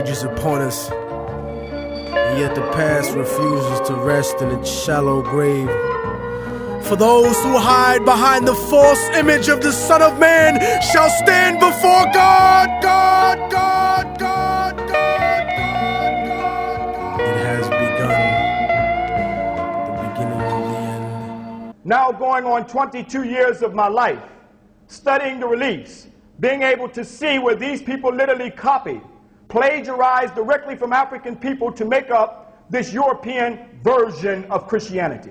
ages upon us, and yet the past refuses to rest in its shallow grave. For those who hide behind the false image of the Son of Man shall stand before God. It has begun, the beginning of the end. Now going on 22 years of my life, studying the release, being able to see where these people literally copied, plagiarized directly from African people to make up this European version of Christianity.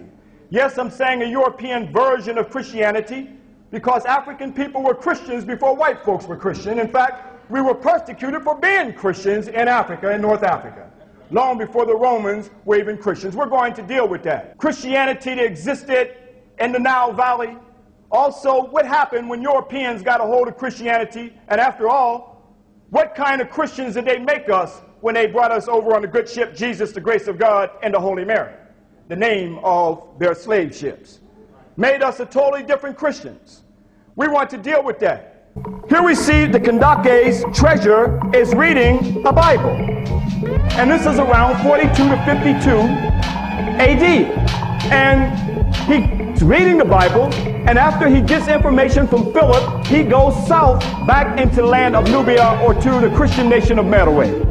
Yes, I'm saying a European version of Christianity because African people were Christians before white folks were Christian. In fact, we were persecuted for being Christians in Africa, in North Africa, long before the Romans were even Christians. We're going to deal with that. Christianity that existed in the Nile Valley. Also, what happened when Europeans got a hold of Christianity? And after all, what kind of Christians did they make us when they brought us over on the good ship Jesus, the grace of God, and the Holy Mary, the name of their slave ships? Made us a totally different Christians. We want to deal with that. Here we see the Kandake's treasure is reading a Bible. And this is around 42 to 52 AD. And he's reading the Bible, and after he gets information from Philip, he goes south back into the land of Nubia or to the Christian nation of MEROE.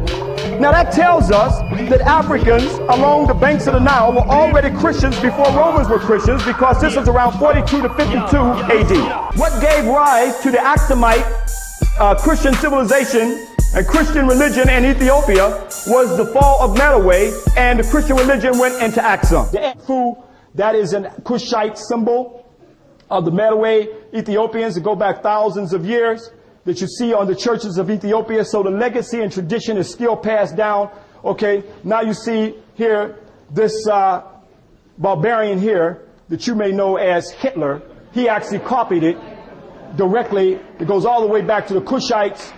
Now that tells us that Africans along the banks of the Nile were already Christians before Romans were Christians, because this is around 42 to 52 AD. What gave rise to the Axumite Christian civilization and Christian religion in Ethiopia was the fall of MEROE, and the Christian religion went into AXUM. The Fu, that is an Kushite symbol of the MEROE Ethiopians that go back thousands of years, that you see on the churches of Ethiopia. So the legacy and tradition is still passed down. Okay, now you see here this barbarian here that you may know as Hitler. He actually copied it directly. It goes all the way back to the Kushites,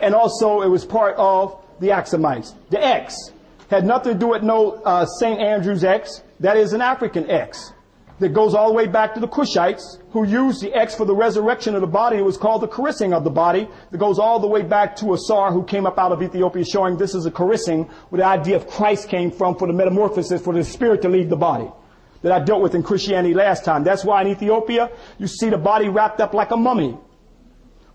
and also it was part of the Axumites. The X had nothing to do with no St. Andrew's X. That is an African X that goes all the way back to the Kushites, who used the X for the resurrection of the body. It was called the caressing of the body. That goes all the way back to Asar, who came up out of Ethiopia, showing this is a caressing, where the idea of Christ came from, for the metamorphosis, for the spirit to leave the body, that I dealt with in Christianity last time. That's why in Ethiopia, you see the body wrapped up like a mummy.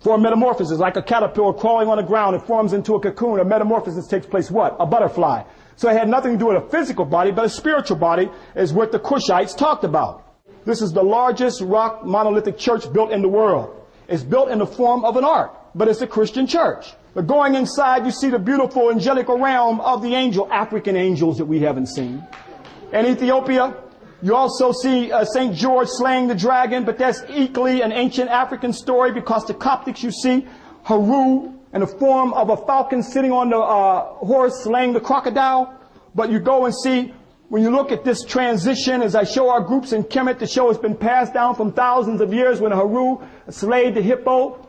For a metamorphosis, like a caterpillar crawling on the ground, it forms into a cocoon. A metamorphosis takes place what? A butterfly. So it had nothing to do with a physical body, but a spiritual body is what the Kushites talked about. This is the largest rock monolithic church built in the world. It's built in the form of an ark, but it's a Christian church. But going inside, you see the beautiful angelical realm of the African angels that we haven't seen. In Ethiopia, you also see St. George slaying the dragon, but that's equally an ancient African story, because the Coptics, you see Horus in the form of a falcon sitting on the horse slaying the crocodile. But you go and see, when you look at this transition, as I show our groups in Kemet, to show it's been passed down from thousands of years, when Horus slayed the hippo,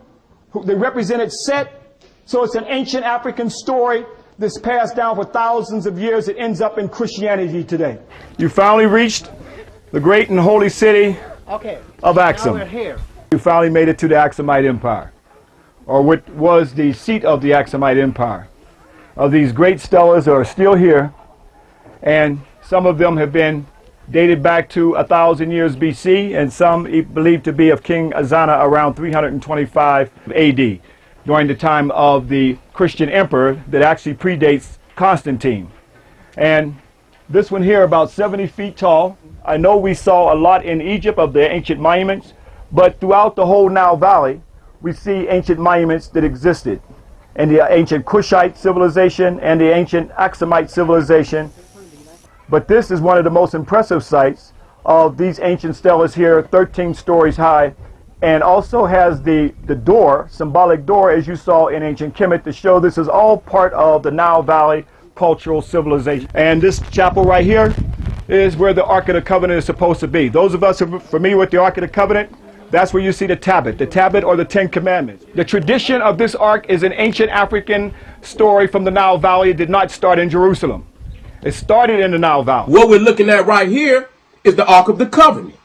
they represented Set. So it's an ancient African story that's passed down for thousands of years. It ends up in Christianity today. You finally reached the great and holy city of Axum. Now we're here. You finally made it to the Axumite Empire, or what was the seat of the Axumite Empire. Of these great stelas are still here, and some of them have been dated back to 1,000 years BC, and some believed to be of King Azana around 325 AD, during the time of the Christian emperor that actually predates Constantine. And this one here, about 70 feet tall. I know we saw a lot in Egypt of the ancient monuments, but throughout the whole Nile Valley, we see ancient monuments that existed. And the ancient Kushite civilization and the ancient Axumite civilization. But this is one of the most impressive sites of these ancient stelas here, 13 stories high, and also has the door, symbolic door, as you saw in ancient Kemet, to show this is all part of the Nile Valley cultural civilization. And this chapel right here is where the Ark of the Covenant is supposed to be. Those of us who are familiar with the Ark of the Covenant, that's where you see the tablet or the 10 Commandments. The tradition of this ark is an ancient African story from the Nile Valley. It did not start in Jerusalem. It started in the Nile Valley. What we're looking at right here is the Ark of the Covenant.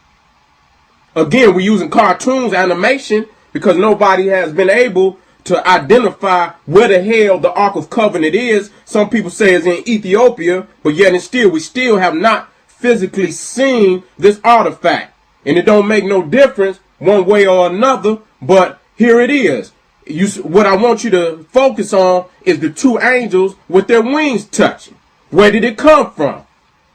Again, we're using cartoons, animation, because nobody has been able to identify where the hell the Ark of Covenant is. Some people say it's in Ethiopia, but yet and still, we still have not physically seen this artifact. And it don't make no difference one way or another, but here it is. What I want you to focus on is the two angels with their wings touching. Where did it come from?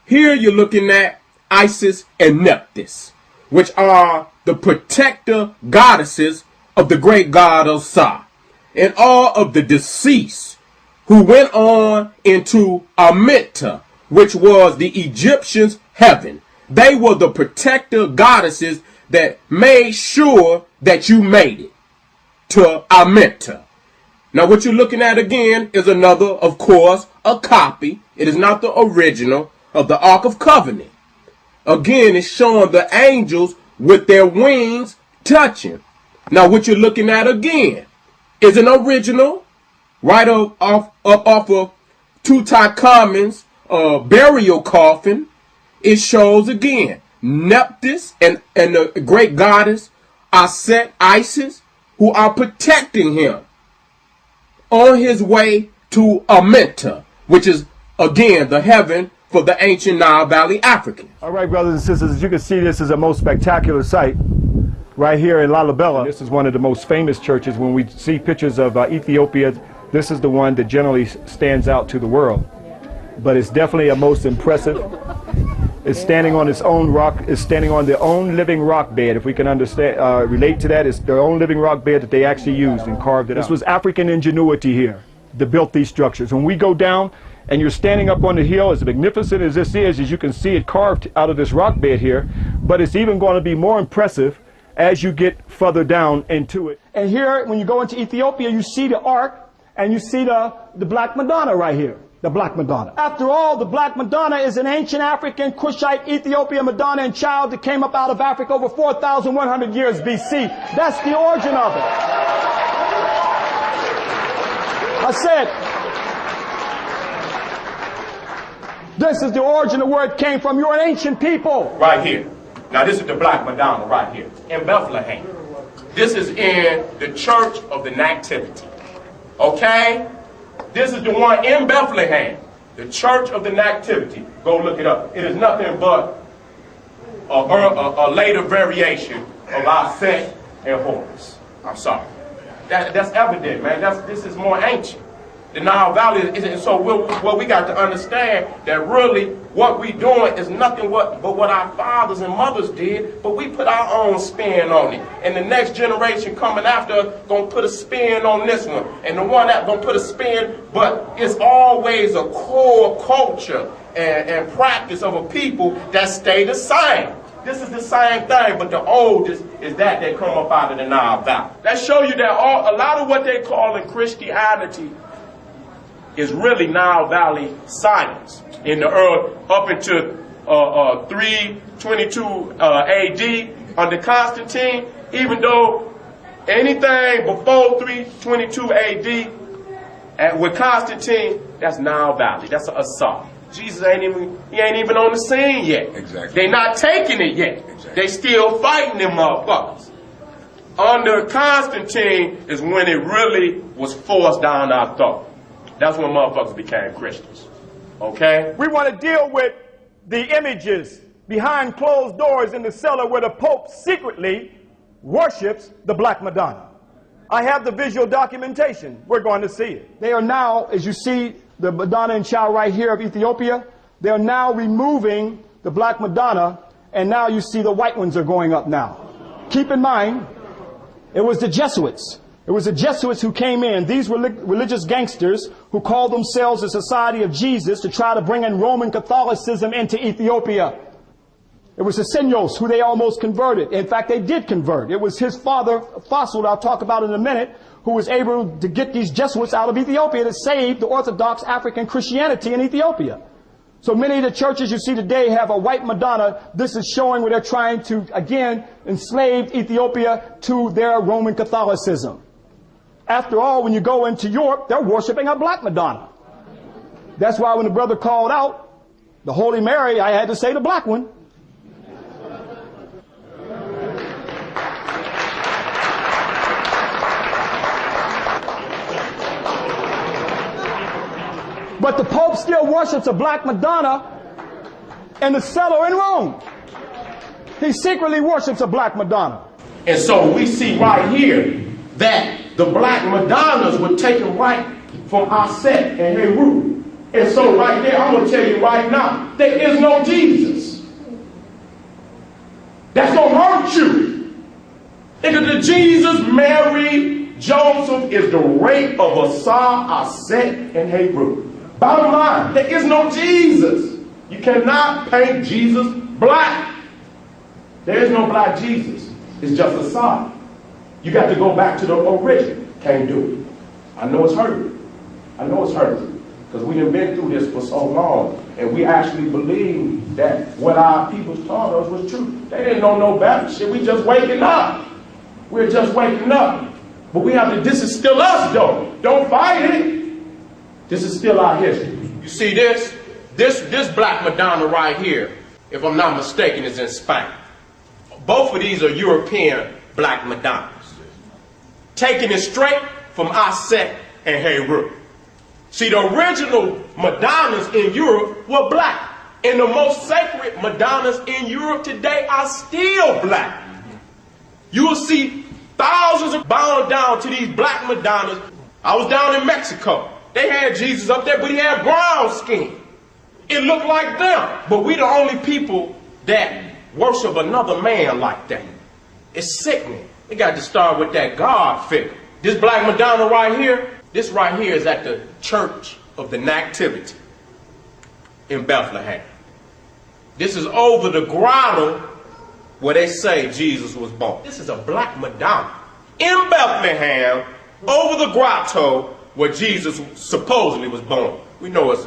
Here you're looking at Isis and Nephthys, which are the protector goddesses of the great god Osiris, and all of the deceased who went on into Amenta, which was the Egyptians' heaven. They were the protector goddesses that made sure that you made it to Amenta. Now what you're looking at again is another, of course, a copy. It is not the original of the Ark of Covenant. Again, it's showing the angels with their wings touching. Now what you're looking at again is an original right off of Tutankhamun's burial coffin. It shows again Nephthys and the great goddess Isis, who are protecting him on his way to Amenta, which is again the heaven for the ancient Nile Valley Africans. All right, brothers and sisters, as you can see, this is a most spectacular sight right here in Lalibela. This is one of the most famous churches. When we see pictures of Ethiopia, this is the one that generally stands out to the world. But it's definitely a most impressive. It's standing on its own rock. It's standing on their own living rock bed. If we can understand, relate to that, it's their own living rock bed that they actually used and carved it out. This was African ingenuity here that built these structures. When we go down and you're standing up on the hill, as magnificent as this is, as you can see it carved out of this rock bed here, but it's even going to be more impressive as you get further down into it. And here, when you go into Ethiopia, you see the Ark and you see the Black Madonna right here. The Black Madonna. After all, the Black Madonna is an ancient African, Cushite, Ethiopian Madonna and child that came up out of Africa over 4,100 years BC. That's the origin of it. I said, this is the origin of where it came from. You're an ancient people. Right here. Now this is the Black Madonna right here in Bethlehem. This is in the Church of the Nativity. Okay? This is the one in Bethlehem, the Church of the Nativity. Go look it up. It is nothing but a later variation of our set and Horus. I'm sorry. That's evident, man. This is more ancient. The Nile Valley is so what we got to understand that really what we doing is nothing but what our fathers and mothers did, but we put our own spin on it. And the next generation coming after us gonna put a spin on this one, and the one that gonna put a spin, but it's always a core culture and practice of a people that stay the same. This is the same thing, but the oldest is that come up out of the Nile Valley. That show you that a lot of what they call in Christianity is really Nile Valley science in the earth up into 322 AD under Constantine. Even though anything before 322 AD with Constantine, that's Nile Valley. That's an assault. Jesus ain't even on the scene yet. Exactly. They not taking it yet. Exactly. They still fighting them motherfuckers. Under Constantine is when it really was forced down our throat. That's when motherfuckers became Christians. Okay? We want to deal with the images behind closed doors in the cellar where the Pope secretly worships the Black Madonna. I have the visual documentation. We're going to see it. They are now, as you see the Madonna and child right here of Ethiopia, they are now removing the Black Madonna, and now you see the white ones are going up now. Keep in mind, it was the Jesuits. It was the Jesuits who came in, these religious gangsters who called themselves the Society of Jesus to try to bring in Roman Catholicism into Ethiopia. It was the Senyos who they almost converted. In fact, they did convert. It was his father, Fossil, I'll talk about in a minute, who was able to get these Jesuits out of Ethiopia to save the Orthodox African Christianity in Ethiopia. So many of the churches you see today have a white Madonna. This is showing where they're trying to, again, enslave Ethiopia to their Roman Catholicism. After all, when you go into Europe, they're worshiping a Black Madonna. That's why when the brother called out the Holy Mary, I had to say the black one. But the Pope still worships a black Madonna in the cellar in Rome. He secretly worships a black Madonna. And so we see right here that the black Madonnas were taken right from Aset and Heru. And so right there, I'm going to tell you right now, there is no Jesus. That's going to hurt you. Because the Jesus, Mary, Joseph is the rape of Asar, Aset, and Heru. Bottom line, there is no Jesus. You cannot paint Jesus black. There is no black Jesus. It's just Asar. You got to go back to the original. Can't do it. I know it's hurting. I know it's hurting. Because we have been through this for so long. And we actually believe that what our people taught us was true. They didn't know no better shit. We just waking up. We're just waking up. But we have to, this is still us though. Don't fight it. This is still our history. You see this? This black Madonna right here, if I'm not mistaken, is in Spain. Both of these are European black Madonnas. Taking it straight from Aset and Heru. See, the original Madonnas in Europe were black. And the most sacred Madonnas in Europe today are still black. You will see thousands of bound down to these black Madonnas. I was down in Mexico. They had Jesus up there, but he had brown skin. It looked like them. But we the only people that worship another man like that. It's sickening. They got to start with that God figure. This black Madonna right here, this right here is at the Church of the Nativity in Bethlehem. This is over the grotto where they say Jesus was born. This is a black Madonna in Bethlehem over the grotto where Jesus supposedly was born. We know it's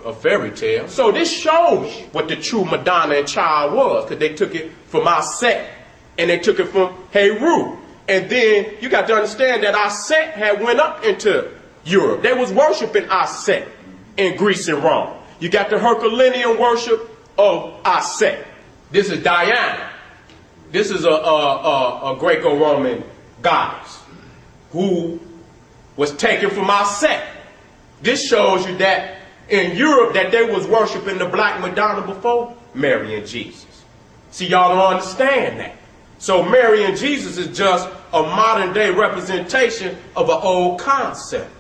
a fairy tale. So this shows what the true Madonna and child was, because they took it from Aset and they took it from Heru. And then you got to understand that Aset had went up into Europe. They was worshiping Aset in Greece and Rome. You got the Herculean worship of Aset. This is Diana. This is a Greco-Roman goddess who was taken from Aset. This shows you that in Europe that they was worshiping the black Madonna before Mary and Jesus. See, y'all don't understand that. So Mary and Jesus is just a modern day representation of an old concept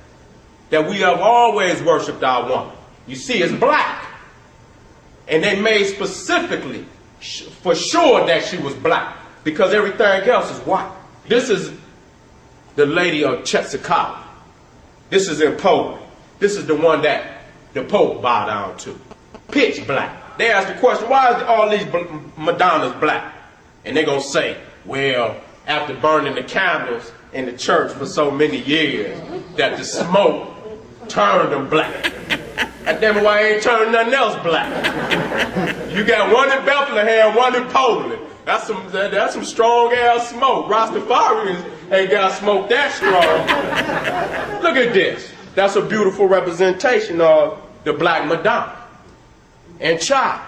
that we have always worshipped our woman. You see, it's black. And they made specifically for sure that she was black, because everything else is white. This is the Lady of Czestochowa. This is in Poland. This is the one that the Pope bowed down to. Pitch black. They ask the question, why is all these Madonnas black? And they're going to say, well, after burning the candles in the church for so many years, that the smoke turned them black. And then why ain't turning nothing else black? You got one in Bethlehem, one in Poland. That's some strong ass smoke. Rastafarians ain't got smoke that strong. Look at this. That's a beautiful representation of the black Madonna. And child,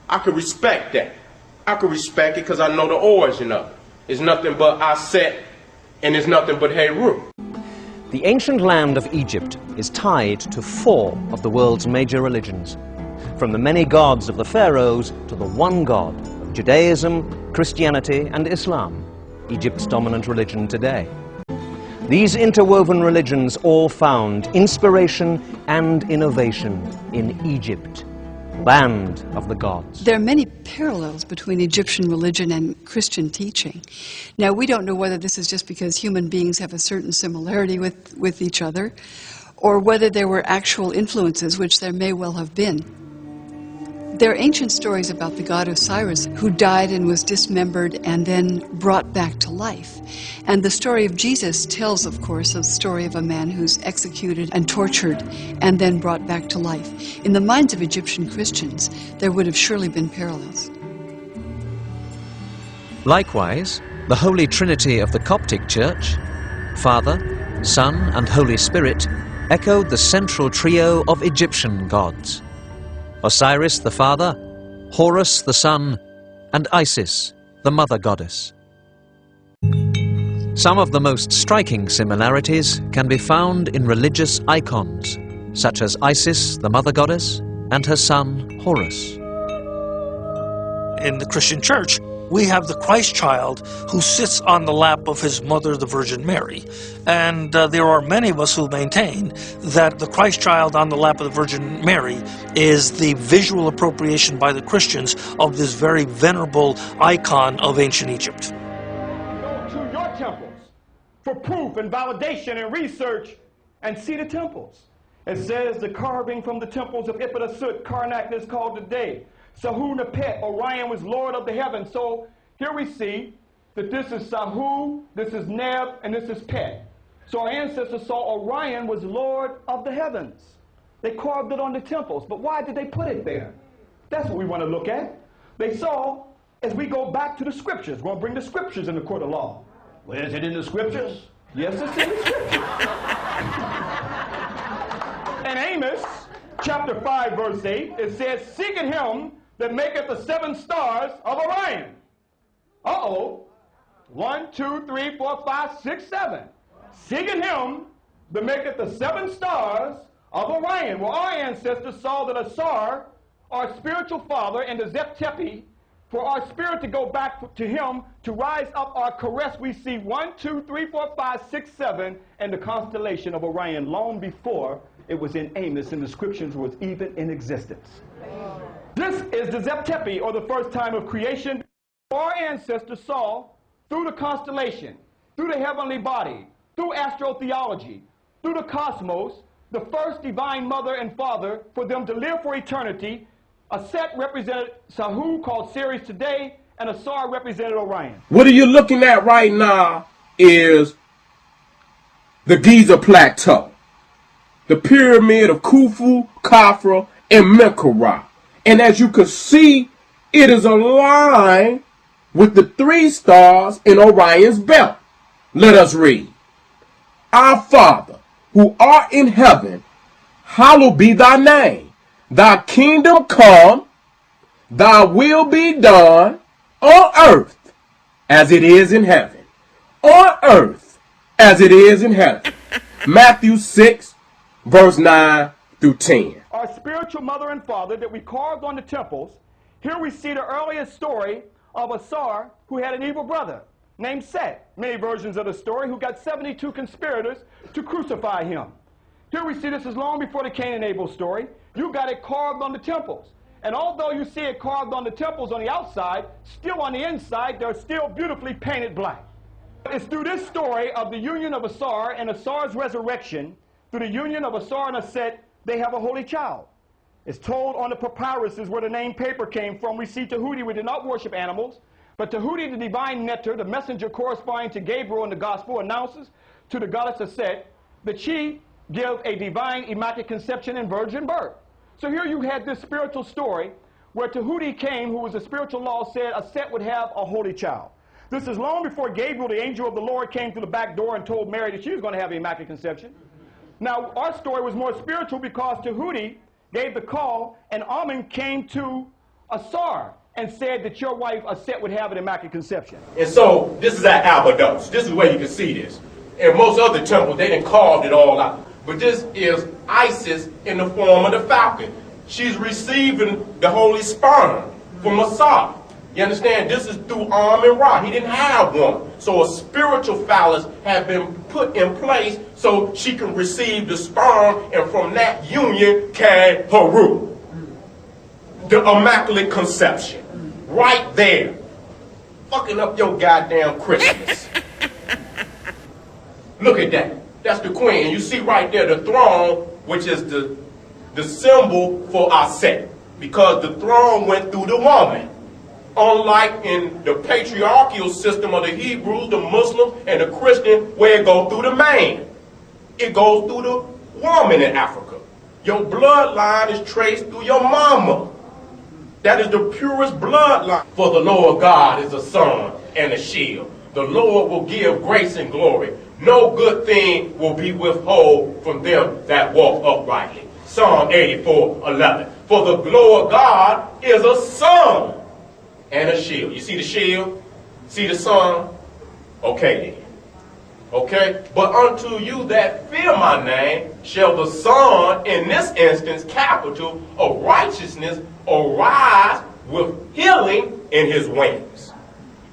I could respect that. I could respect it because I know the origin of it. It's nothing but Aset and it's nothing but Heru. The ancient land of Egypt is tied to 4 of the world's major religions, from the many gods of the pharaohs to the one God of Judaism, Christianity, and Islam, Egypt's dominant religion today. These interwoven religions all found inspiration and innovation in Egypt, land of the gods. There are many parallels between Egyptian religion and Christian teaching. Now, we don't know whether this is just because human beings have a certain similarity with each other, or whether there were actual influences, which there may well have been. There are ancient stories about the god Osiris who died and was dismembered and then brought back to life. And the story of Jesus tells, of course, a story of a man who's executed and tortured and then brought back to life. In the minds of Egyptian Christians, there would have surely been parallels. Likewise, the Holy Trinity of the Coptic Church, Father, Son, and Holy Spirit, echoed the central trio of Egyptian gods: Osiris the father, Horus the son, and Isis, the mother goddess. Some of the most striking similarities can be found in religious icons, such as Isis, the mother goddess, and her son Horus. In the Christian Church, we have the Christ child who sits on the lap of his mother, the Virgin Mary. And there are many of us who maintain that the Christ child on the lap of the Virgin Mary is the visual appropriation by the Christians of this very venerable icon of ancient Egypt. Go to your temples for proof and validation and research and see the temples. It says the carving from the temples of Ipidasut, Karnak is called today. Sahu Nepet, Orion was Lord of the heavens. So here we see that this is Sahu, this is Neb, and this is Pet. So our ancestors saw Orion was Lord of the heavens. They carved it on the temples. But why did they put it there? That's what we want to look at. They saw, as we go back to the scriptures, we're going to bring the scriptures in the court of law. Well, is it in the scriptures? Yes, it's in the scriptures. In Amos, chapter 5, verse 8, it says, seeking him that maketh the 7 stars of Orion. Uh-oh. 1, 2, 3, 4, 5, 6, 7. Seeking him that maketh the 7 stars of Orion. Well, our ancestors saw that Asar, our spiritual father, and the Zep-Tepi, for our spirit to go back to him, to rise up our caress, we see 1, 2, 3, 4, 5, 6, 7, and the constellation of Orion long before it was in Amos and the scriptures was even in existence. This is the Zep-Tepi, or the first time of creation. Our ancestors saw through the constellation, through the heavenly body, through astrotheology, through the cosmos, the first divine mother and father for them to live for eternity. A set represented Sahu, called Ceres today, and Asar represented Orion. What are you looking at right now is the Giza Plateau, the pyramid of Khufu, Khafra, and Menkaure. And as you can see, it is aligned with the 3 stars in Orion's belt. Let us read. Our Father, who art in heaven, hallowed be thy name. Thy kingdom come, thy will be done on earth as it is in heaven. On earth as it is in heaven. Matthew 6, verse 9 through 10. Our spiritual mother and father that we carved on the temples. Here we see the earliest story of Asar, who had an evil brother named Set. Many versions of the story, who got 72 conspirators to crucify him. Here we see this is long before the Cain and Abel story. You got it carved on the temples. And although you see it carved on the temples on the outside, still on the inside, they're still beautifully painted black. It's through this story of the union of Asar and Asar's resurrection, through the union of Asar and Aset, they have a holy child. It's told on the Papyrus is where the name paper came from. We see Tahuti, we did not worship animals, but Tahuti, the divine nectar, the messenger corresponding to Gabriel in the gospel, announces to the goddess Aset that she give a divine immaculate conception and virgin birth. So here you had this spiritual story where Tahuti came, who was a spiritual law, said Aset would have a holy child. This is long before Gabriel, the angel of the Lord, came through the back door and told Mary that she was going to have an immaculate conception. Now, our story was more spiritual because Tahuti gave the call, and Amun came to Asar and said that your wife Aset would have an immaculate conception. And so this is at Abydos. This is where you can see this. In most other temples, they didn't carve it all out. But this is Isis in the form of the falcon. She's receiving the holy sperm from Asar. You understand? This is through Amun-Ra. He didn't have one. So a spiritual phallus had been put in place so she can receive the sperm, and from that union came Horus, the immaculate conception. Right there. Fucking up your goddamn Christmas. Look at that. That's the queen. And you see right there the throne, which is the symbol for Aset, because the throne went through the woman. Unlike in the patriarchal system of the Hebrews, the Muslims, and the Christian, where it goes through the man. It goes through the woman in Africa. Your bloodline is traced through your mama. That is the purest bloodline. For the Lord God is a sun and a shield. The Lord will give grace and glory. No good thing will be withheld from them that walk uprightly. Psalm 84:11. For the Lord God is a sun and a shield. You see the shield? See the sun? Okay then. Okay? But unto you that fear my name shall the Son, in this instance, capital, of righteousness, arise with healing in his wings,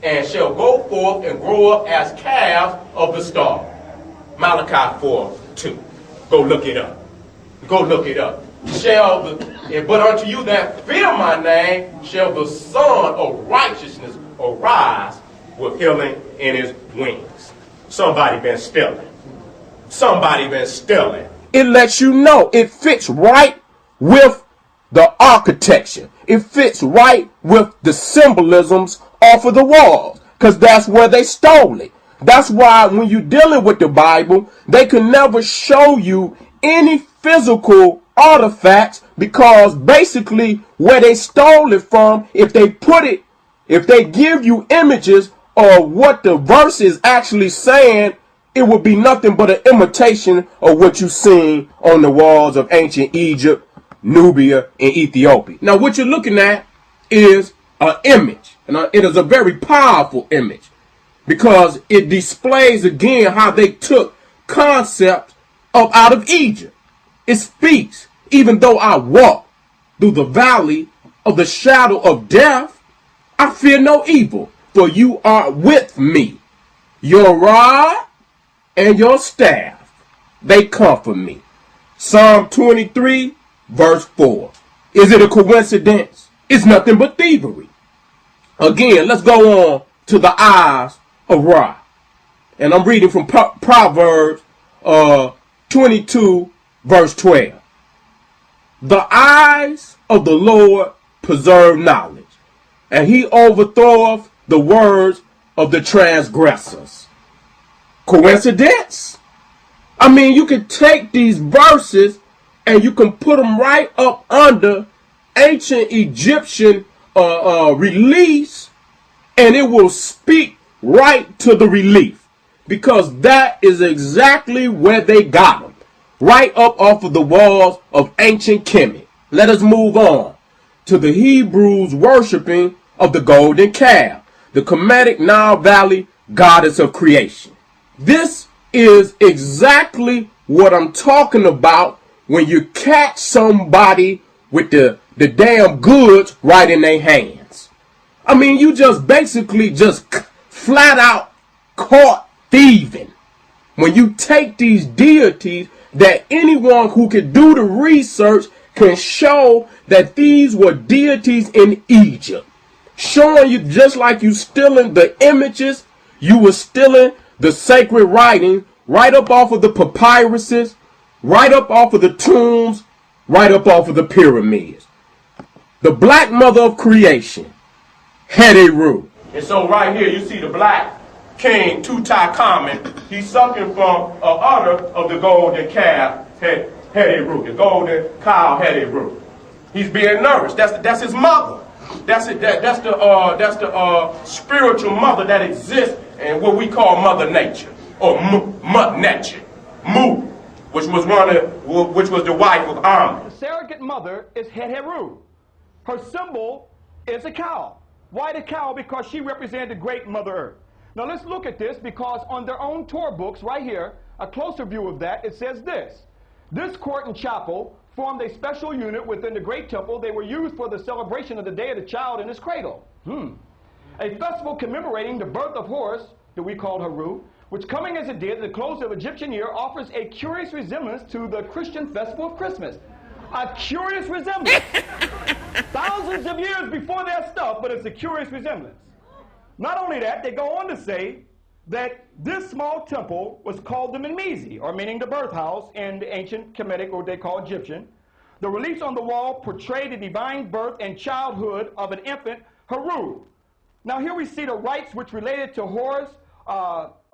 and shall go forth and grow up as calves of the star. Malachi 4:2. Go look it up. Go look it up. But unto you that fear my name shall the Son of righteousness arise with healing in his wings. Somebody been stealing. Somebody been stealing. It lets you know it fits right with the architecture. It fits right with the symbolisms off of the walls, because that's where they stole it. That's why when you're dealing with the Bible, they can never show you any physical artifacts, because basically where they stole it from, if they give you images of what the verse is actually saying, it would be nothing but an imitation of what you seen on the walls of ancient Egypt, Nubia, and Ethiopia. Now what you're looking at is an image, and it is a very powerful image, because it displays again how they took concepts up out of Egypt. It speaks, even though I walk through the valley of the shadow of death, I fear no evil, for you are with me. Your rod and your staff, they comfort me. Psalm 23, verse 4. Is it a coincidence? It's nothing but thievery. Again, let's go on to the eyes of Ra. And I'm reading from Proverbs 22, verse 12. The eyes of the Lord preserve knowledge, and he overthroweth the words of the transgressors. Coincidence? I mean, you can take these verses and you can put them right up under ancient Egyptian reliefs, and it will speak right to the relief, because that is exactly where they got them. Right up off of the walls of ancient Kemet. Let us move on to the Hebrews worshiping of the golden calf, the Kemetic Nile Valley goddess of creation. This is exactly what I'm talking about when you catch somebody with the damn goods right in their hands. I mean, you just basically just flat out caught thieving. When you take these deities that anyone who can do the research can show that these were deities in Egypt, showing you just like you stealing the images, you were stealing the sacred writing right up off of the papyruses, right up off of the tombs, right up off of the pyramids. The black mother of creation, Heru. And so right here you see the black king Tutankhamun. He's sucking from a udder of the golden calf, Heru, the golden cow Heru. He's being nourished. That's his mother. That's the spiritual mother that exists in what we call Mother Nature, or Mud Nature, Mu, which was the wife of Amun. The surrogate mother is Heru. Her symbol is a cow. Why the cow? Because she represented the great Mother Earth. Now let's look at this, because on their own Torah books, right here, a closer view of that, it says this. This court and chapel formed a special unit within the great temple. They were used for the celebration of the day of the child in his cradle. A festival commemorating the birth of Horus, that we call Heru, which coming as it did at the close of Egyptian year, offers a curious resemblance to the Christian festival of Christmas. A curious resemblance. Thousands of years before their stuff, but it's a curious resemblance. Not only that, they go on to say that this small temple was called the Memesi, or meaning the birthhouse in the ancient Kemetic, or they call Egyptian. The reliefs on the wall portray the divine birth and childhood of an infant, Heru. Now here we see the rites which related to Horus,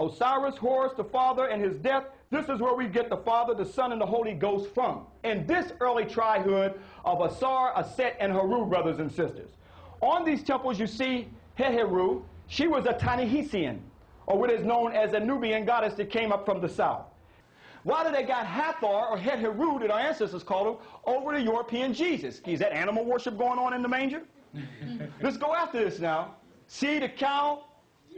Osiris, Horus, the father, and his death. This is where we get the Father, the Son, and the Holy Ghost from. In this early trihood of Asar, Aset, and Heru, brothers and sisters. On these temples you see Heru. She was a Tanihisian, or what is known as a Nubian goddess that came up from the south. Why did they got Hathor, or Heru, that our ancestors called him, over the European Jesus? Is that animal worship going on in the manger? Let's go after this now. See the cow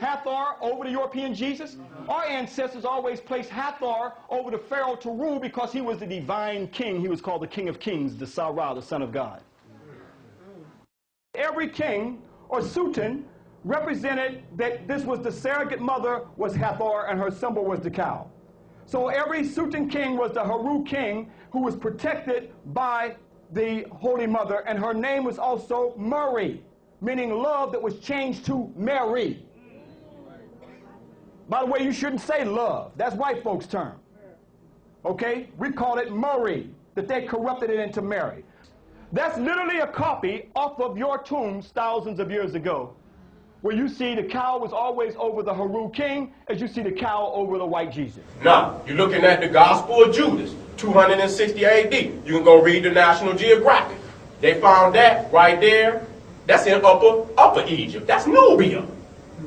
Hathor over the European Jesus? Our ancestors always placed Hathor over the Pharaoh to rule because he was the divine king. He was called the King of Kings, the Sarah, the Son of God. Every king or sultan represented that this was the surrogate mother was Hathor, and her symbol was the cow. So every sultan king was the Heru king who was protected by the Holy Mother, and her name was also MEROE, meaning love that was changed to Mary. By the way, you shouldn't say love. That's white folks' term. Okay? We call it MEROE, that they corrupted it into Mary. That's literally a copy off of your tombs thousands of years ago, where you see the cow was always over the Heru king, as you see the cow over the white Jesus. Now, you're looking at the Gospel of Judas, 260 AD. You can go read the National Geographic. They found that right there. That's in Upper Egypt. That's Nubia.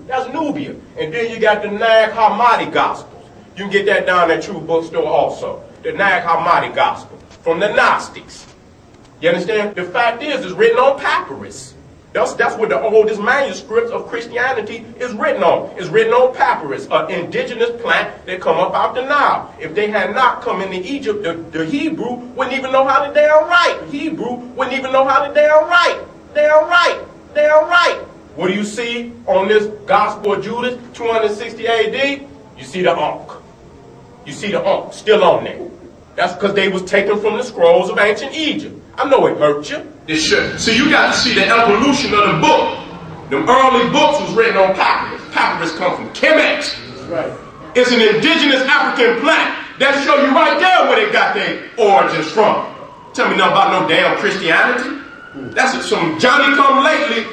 That's Nubia. And then you got the Nag Hammadi Gospels. You can get that down at True Bookstore also. The Nag Hammadi Gospel from the Gnostics. You understand? The fact is, it's written on papyrus. That's what the oldest manuscripts of Christianity is written on. It's written on papyrus, an indigenous plant that come up out the Nile. If they had not come into Egypt, the Hebrew wouldn't even know how to damn write. Hebrew wouldn't even know how to damn write. Damn right. Damn right. What do you see on this Gospel of Judas, 260 AD? You see the Ankh. You see the Ankh still on there. That's because they was taken from the scrolls of ancient Egypt. I know it hurt you. It should. So you got to see the evolution of the book. Them early books was written on papyrus. Papyrus come from Kemet. Right. It's an indigenous African plant. That show you right there where they got their origins from. Tell me nothing about no damn Christianity. That's some Johnny-come-lately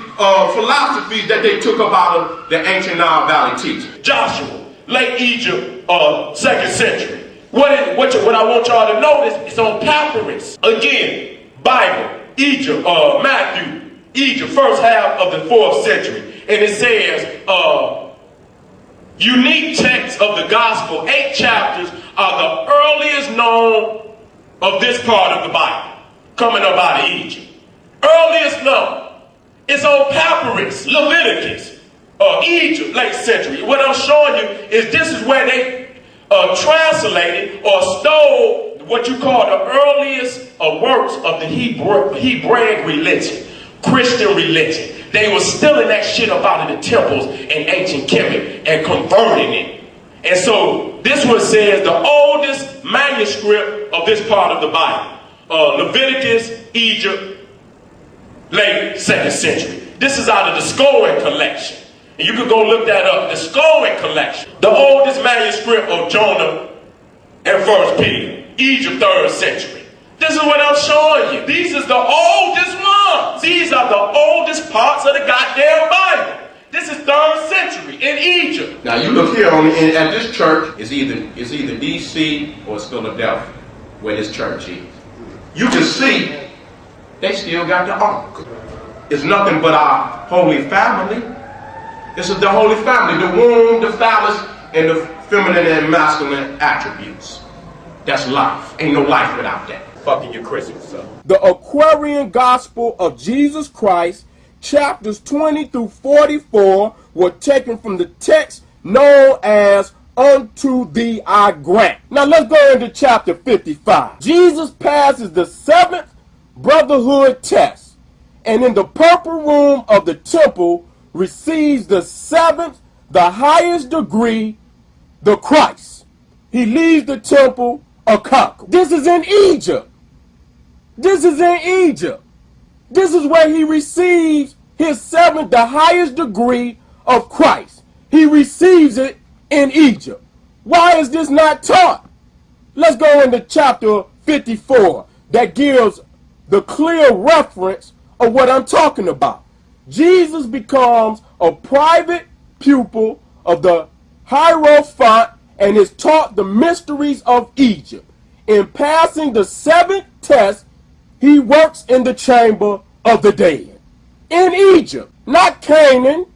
philosophies that they took up out of the ancient Nile Valley teaching. Joshua, late Egypt, 2nd century. What I want y'all to notice is on papyrus. Again, Bible, Egypt, Matthew, Egypt, first half of the 4th century. And it says, unique texts of the gospel, 8 chapters, are the earliest known of this part of the Bible, coming up out of Egypt. Earliest known. It's on papyrus, Leviticus, Egypt, late century. What I'm showing you is this is where they translated or stole what you call the earliest works of the Hebraic religion, Christian religion. They were stealing that shit up out of the temples in ancient Kemet and converting it. And so this one says the oldest manuscript of this part of the Bible, Leviticus, Egypt, late 2nd century. This is out of the Scoin collection. And you can go look that up, the Scoin collection. The oldest manuscript of Jonah and 1 Peter, Egypt, 3rd century. This is what I'm showing you. These is the oldest ones. These are the oldest parts of the goddamn Bible. This is 3rd century in Egypt. Now you look here at this church, it's either D.C. or it's Philadelphia, where this church is. You can see they still got the ark. It's nothing but our holy family. This is the holy family, the womb, the phallus, and the feminine and masculine attributes. That's life. Ain't no life without that. Fucking your Christmas up. The Aquarian Gospel of Jesus Christ, chapters 20 through 44, were taken from the text known as Unto Thee I Grant. Now let's go into chapter 55. Jesus passes the 7th brotherhood test, and in the purple room of the temple receives the 7th, the highest degree, the Christ. He leaves the temple a conqueror. This is in Egypt. This is in Egypt. This is where he receives his 7th, the highest degree of Christ. He receives it in Egypt. Why is this not taught? Let's go into chapter 54. That gives the clear reference of what I'm talking about. Jesus becomes a private pupil of the Hierophant and is taught the mysteries of Egypt. In passing the 7th test, he works in the chamber of the dead. In Egypt, not Canaan,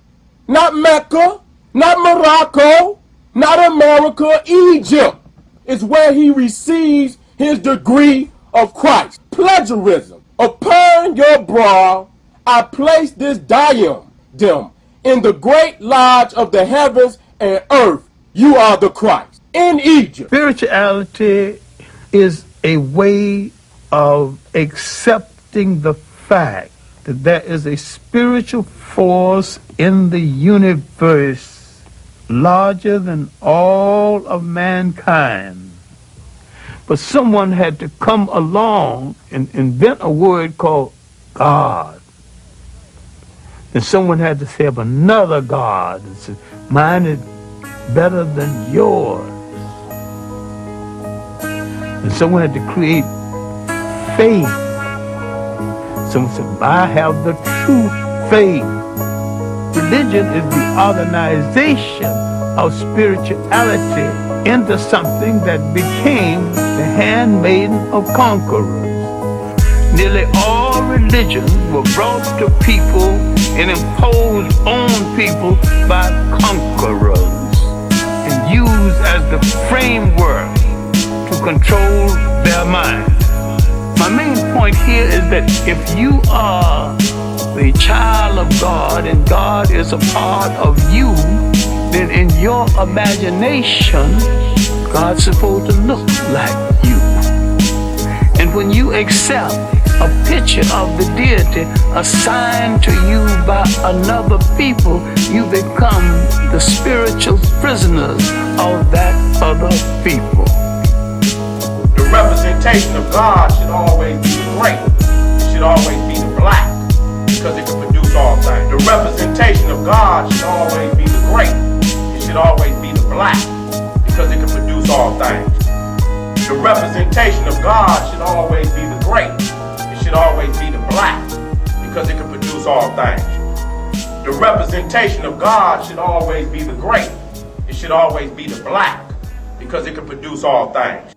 not Mecca, not Morocco, not America, Egypt is where he receives his degree of Christ. Plagiarism. Upon your brow I place this diadem in the great lodge of the heavens and earth, you are the Christ. In Egypt. Spirituality is a way of accepting the fact that there is a spiritual force in the universe larger than all of mankind. But someone had to come along and invent a word called God. And someone had to say of another God and say, mine is better than yours. And someone had to create faith. Someone said, I have the true faith. Religion is the organization of spirituality into something that became the handmaiden of conquerors. Nearly all religions were brought to people and imposed on people by conquerors and used as the framework to control their mind. My main point here is that if you are the child of God and God is a part of you, then in your imagination, God's supposed to look like you. And when you accept a picture of the deity assigned to you by another people, you become the spiritual prisoners of that other people. The representation of God should always be the great. It should always be the black, because it can produce all things. The representation of God should always be the great. It should always be the black, because it can produce all things. The representation of God should always be the great. It should always be the black, because it can produce all things. The representation of God should always be the great. It should always be the black, because it can produce all things.